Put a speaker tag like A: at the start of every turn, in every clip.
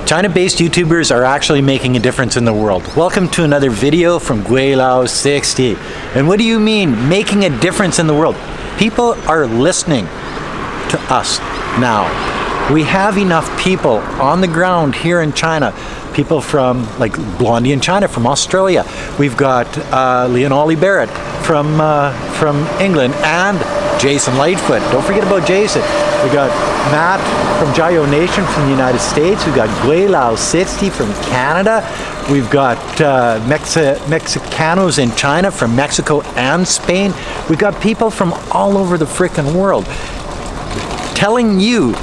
A: China-based YouTubers are actually making a difference in the world. Welcome to another video from Guilao60. And what do you mean, making a difference in the world? People are listening to us now. We have enough people on the ground here in China. People from, like Blondie in China, from Australia. We've got Leon Ollie Barrett from England, and Jason Lightfoot. Don't forget about Jason. We got Matt from Jayo Nation from the United States. We've got Guilao60 from Canada. We've got Mexicanos in China, from Mexico and Spain. We've got people from all over the frickin' world telling you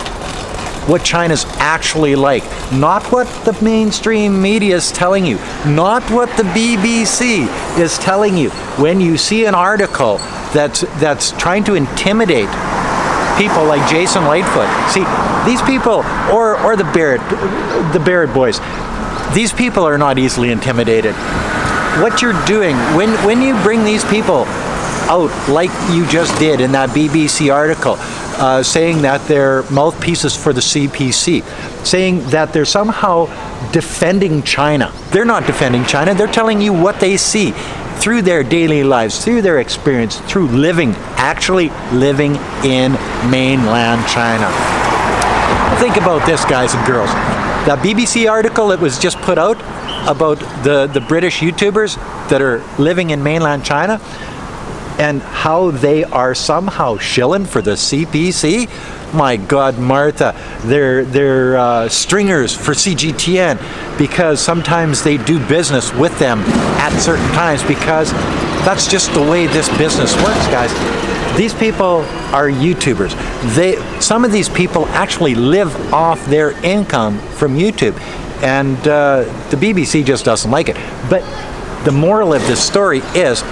A: what China's actually like. Not what the mainstream media is telling you. Not what the BBC is telling you. When you see an article that's trying to intimidate people like Jason Lightfoot. See, these people, or the Barrett boys, these people are not easily intimidated. What you're doing, when you bring these people out like you just did in that BBC article, saying that they're mouthpieces for the CPC, saying that they're somehow defending China. They're not defending China, they're telling you what they see through their daily lives, through their experience, through actually living in mainland China. Think about this, guys and girls. That BBC article that was just put out about the British YouTubers that are living in mainland China, and how they are somehow shilling for the CPC. My God, Martha, they're stringers for CGTN, because sometimes they do business with them at certain times, because that's just the way this business works, guys. These people are YouTubers. Some of these people actually live off their income from YouTube, and the BBC just doesn't like it. But the moral of this story is,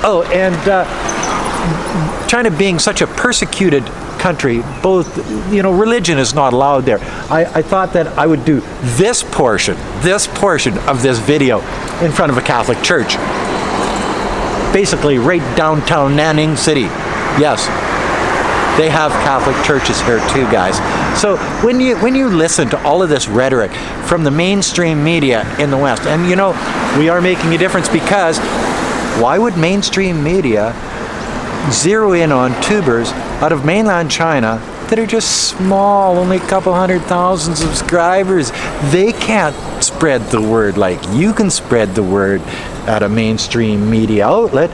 A: China being such a persecuted country, both, religion is not allowed there. I thought that I would do this portion of this video in front of a Catholic church. Basically right downtown Nanning City. Yes, they have Catholic churches here too, guys. So when you listen to all of this rhetoric from the mainstream media in the West, and we are making a difference, because why would mainstream media zero in on tubers out of mainland China that are just small, only a couple 100,000 subscribers? They can't spread the word like you can spread the word at a mainstream media outlet.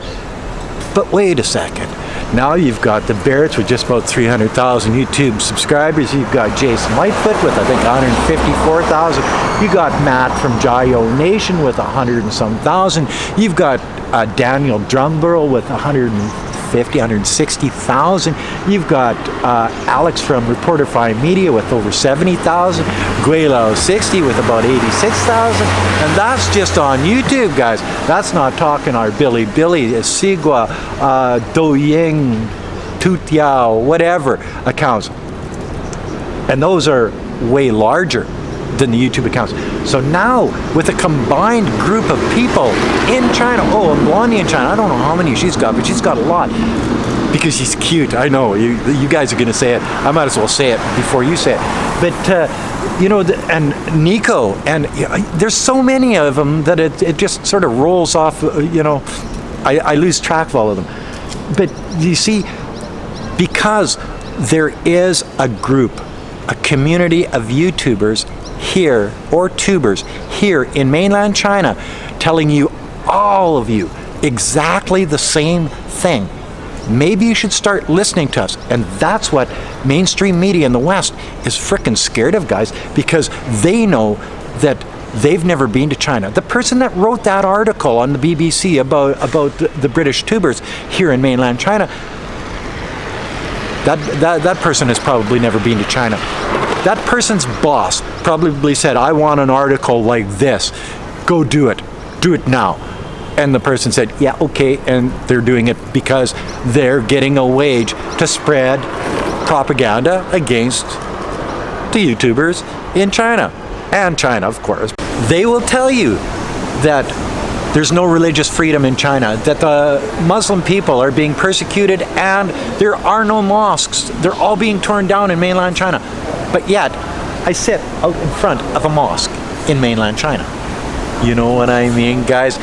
A: But wait a second. Now you've got the Barretts with just about 300,000 YouTube subscribers. You've got Jason Lightfoot with, I think, 154,000. You got Matt from Jayo Nation with 100 and some thousand. You've got Daniel Drumburl with 160,000. You've got Alex from Reporterfy Media with over 70,000. Guilao60 with about 86,000. And that's just on YouTube, guys. That's not talking our Bilibili, Sigua, Douyin, Tutiao, whatever accounts. And those are way larger than the YouTube accounts. So now, with a combined group of people in China, and Blondie in China, I don't know how many she's got, but she's got a lot, because she's cute. I know, you guys are going to say it. I might as well say it before you say it. But, and Nico, and there's so many of them that it just sort of rolls off, I lose track of all of them. But you see, because there is a group, a community of YouTubers here, or tubers here in mainland China, telling you, all of you, exactly the same thing. Maybe you should start listening to us. And that's what mainstream media in the West is frickin' scared of, guys, because they know that they've never been to China. The person that wrote that article on the BBC about the British tubers here in mainland China, that person has probably never been to China. That person's boss probably said, I want an article like this. Go do it. Do it now. And the person said, yeah, okay. And they're doing it because they're getting a wage to spread propaganda against the YouTubers in China. And China, of course. They will tell you that there's no religious freedom in China, that the Muslim people are being persecuted, and there are no mosques. They're all being torn down in mainland China. But yet, I sit out in front of a mosque in mainland China. You know what I mean, guys?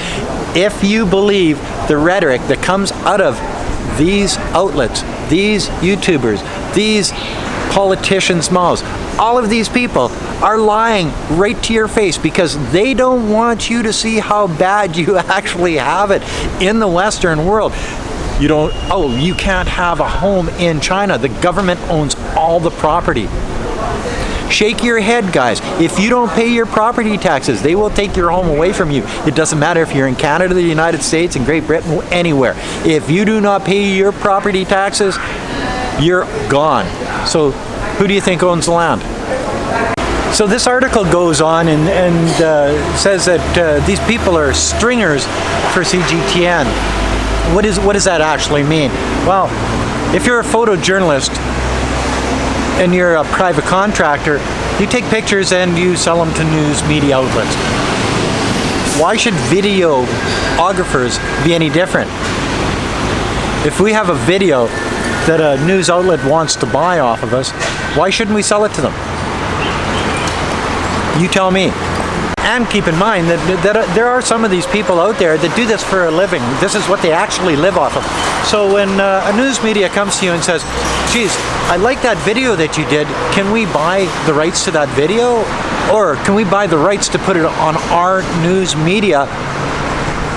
A: If you believe the rhetoric that comes out of these outlets, these YouTubers, these politicians' mouths, all of these people are lying right to your face because they don't want you to see how bad you actually have it in the Western world. You can't have a home in China. The government owns all the property. Shake your head, guys. If you don't pay your property taxes, they will take your home away from you. It doesn't matter if you're in Canada, the United States, and Great Britain, anywhere. If you do not pay your property taxes, you're gone. So who do you think owns the land? So this article goes on and says that these people are stringers for CGTN. What does that actually mean? Well, if you're a photojournalist and you're a private contractor, you take pictures and you sell them to news media outlets. Why should videographers be any different? If we have a video that a news outlet wants to buy off of us, why shouldn't we sell it to them? You tell me. And keep in mind that there are some of these people out there that do this for a living. This is what they actually live off of. So when a news media comes to you and says, geez, I like that video that you did, can we buy the rights to that video? Or can we buy the rights to put it on our news media?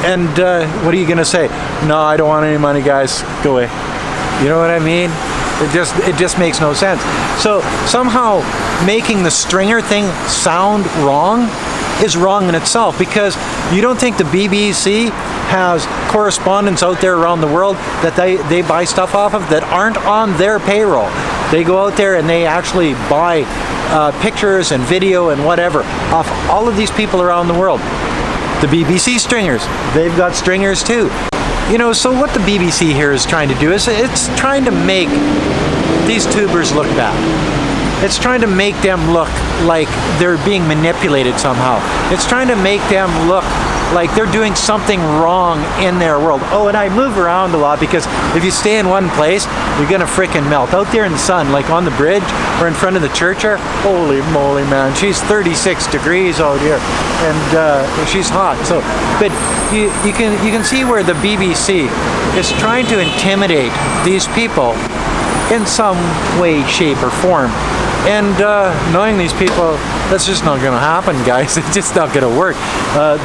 A: And what are you going to say? No, I don't want any money, guys. Go away. You know what I mean? It just makes no sense. So somehow making the stringer thing sound wrong is wrong in itself, because you don't think the BBC has correspondents out there around the world that they buy stuff off of that aren't on their payroll. They go out there and they actually buy pictures and video and whatever off all of these people around the world. The BBC stringers, they've got stringers too. You know, so what the BBC here is trying to do is it's trying to make these tubers look bad. It's trying to make them look like they're being manipulated somehow. It's trying to make them look like they're doing something wrong in their world. Oh, and I move around a lot because if you stay in one place, you're gonna frickin' melt. Out there in the sun, like on the bridge or in front of the church here, holy moly, man, she's 36 degrees out here, and she's hot. So, but you can see where the BBC is trying to intimidate these people in some way, shape, or form. And knowing these people, that's just not going to happen, guys. It's just not going to work.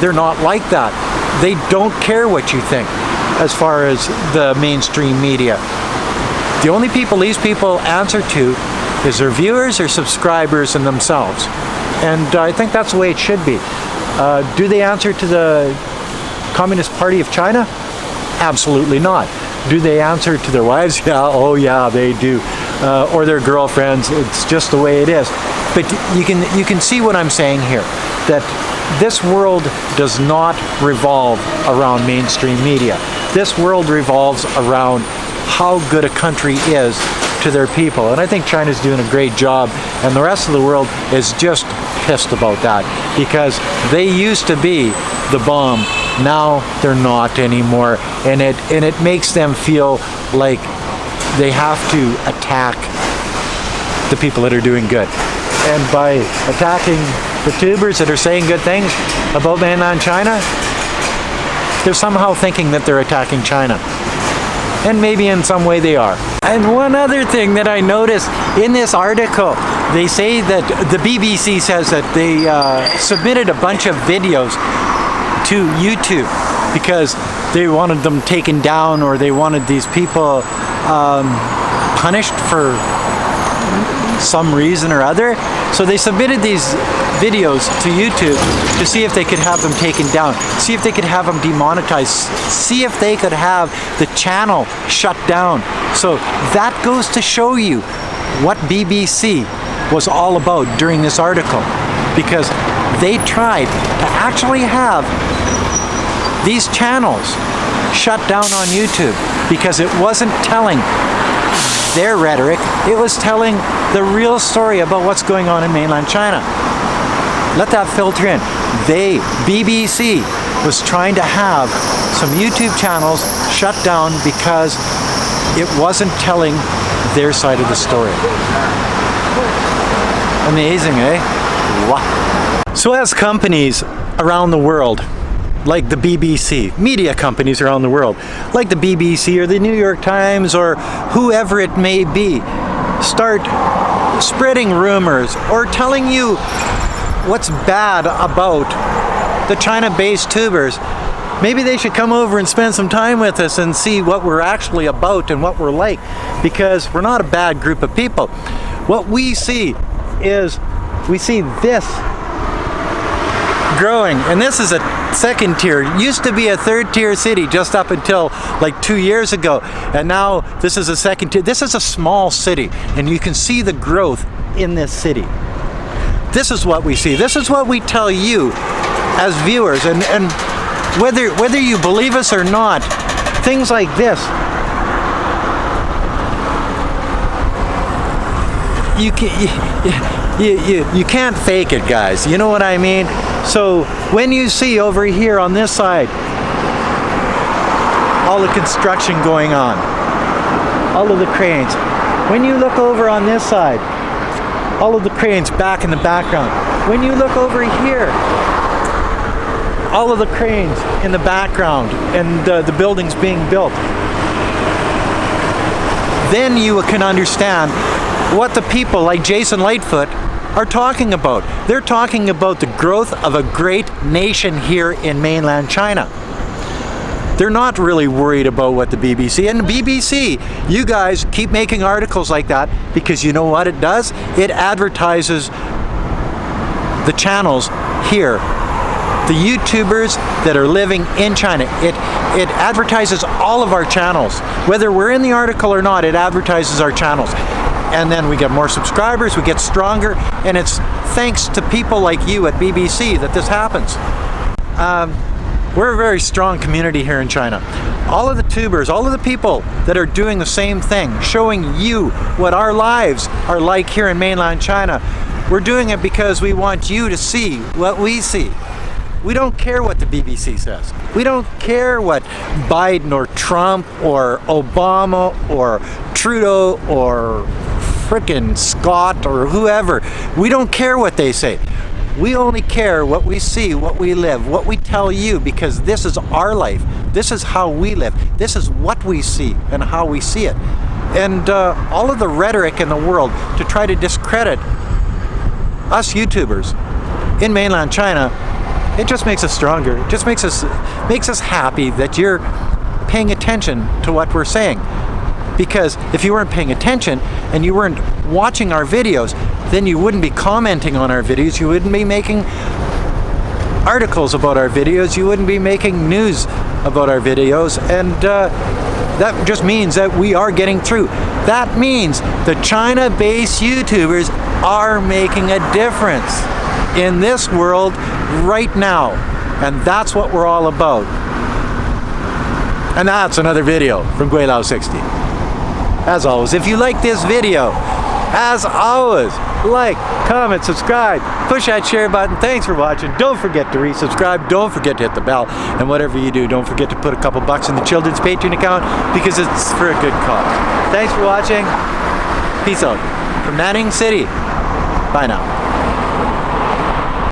A: They're not like that. They don't care what you think as far as the mainstream media. The only people these people answer to is their viewers, their subscribers, and themselves. And I think that's the way it should be. Do they answer to the Communist Party of China? Absolutely not. Do they answer to their wives? Yeah, oh yeah, they do. Or their girlfriends. It's just the way it is. But you can see what I'm saying here, that this world does not revolve around mainstream media. This world revolves around how good a country is to their people. And I think China's doing a great job, and the rest of the world is just pissed about that, because they used to be the bomb. Now they're not anymore, and it makes them feel like they have to attack the people that are doing good. And by attacking the tubers that are saying good things about mainland China, they're somehow thinking that they're attacking China. And maybe in some way they are. And one other thing that I noticed in this article, they say that the BBC says that they submitted a bunch of videos to YouTube because they wanted them taken down, or they wanted these people punished for some reason or other. So they submitted these videos to YouTube to see if they could have them taken down, see if they could have them demonetized, see if they could have the channel shut down. So that goes to show you what BBC was all about during this article, because they tried to actually have these channels shut down on YouTube because it wasn't telling their rhetoric, it was telling the real story about what's going on in mainland China. Let that filter in. BBC was trying to have some YouTube channels shut down because it wasn't telling their side of the story. Amazing, eh? Wow. So as companies around the world, like the BBC, media companies around the world, like the BBC or the New York Times or whoever it may be, start spreading rumors or telling you what's bad about the China-based tubers, maybe they should come over and spend some time with us and see what we're actually about and what we're like, because we're not a bad group of people. What we see is, we see this growing, and this is a second tier. It used to be a third tier city just up until like 2 years ago, and now this is a second tier. This is a small city, and you can see the growth in this city. This is what we see. This is what we tell you as viewers, and whether you believe us or not, things like this, you can't fake it, guys. You know what I mean? So when you see over here on this side all the construction going on, all of the cranes, when you look over on this side, all of the cranes back in the background, when you look over here, all of the cranes in the background and the buildings being built, then you can understand what the people like Jason Lightfoot are talking about. They're talking about the growth of a great nation here in mainland China. They're not really worried about what the BBC, and the BBC, you guys keep making articles like that because you know what it does? It advertises the channels here, the YouTubers that are living in China. It advertises all of our channels. Whether we're in the article or not, it advertises our channels. And then we get more subscribers, we get stronger, and it's thanks to people like you at BBC that this happens. We're a very strong community here in China. All of the tubers, all of the people that are doing the same thing, showing you what our lives are like here in mainland China, we're doing it because we want you to see what we see. We don't care what the BBC says. We don't care what Biden or Trump or Obama or Trudeau or frickin' Scott or whoever. We don't care what they say. We only care what we see, what we live, what we tell you, because this is our life. This is how we live. This is what we see and how we see it. And all of the rhetoric in the world to try to discredit us YouTubers in mainland China, it just makes us stronger. It just makes us happy that you're paying attention to what we're saying. Because if you weren't paying attention and you weren't watching our videos, then you wouldn't be commenting on our videos, you wouldn't be making articles about our videos, you wouldn't be making news about our videos, and that just means that we are getting through. That means the China-based YouTubers are making a difference in this world right now, and that's what we're all about. And that's another video from Guilao60. As always, if you like this video, as always, like, comment, subscribe, push that share button. Thanks for watching. Don't forget to resubscribe. Don't forget to hit the bell. And whatever you do, don't forget to put a couple bucks in the children's Patreon account because it's for a good cause. Thanks for watching. Peace out. From Nanning City. Bye now.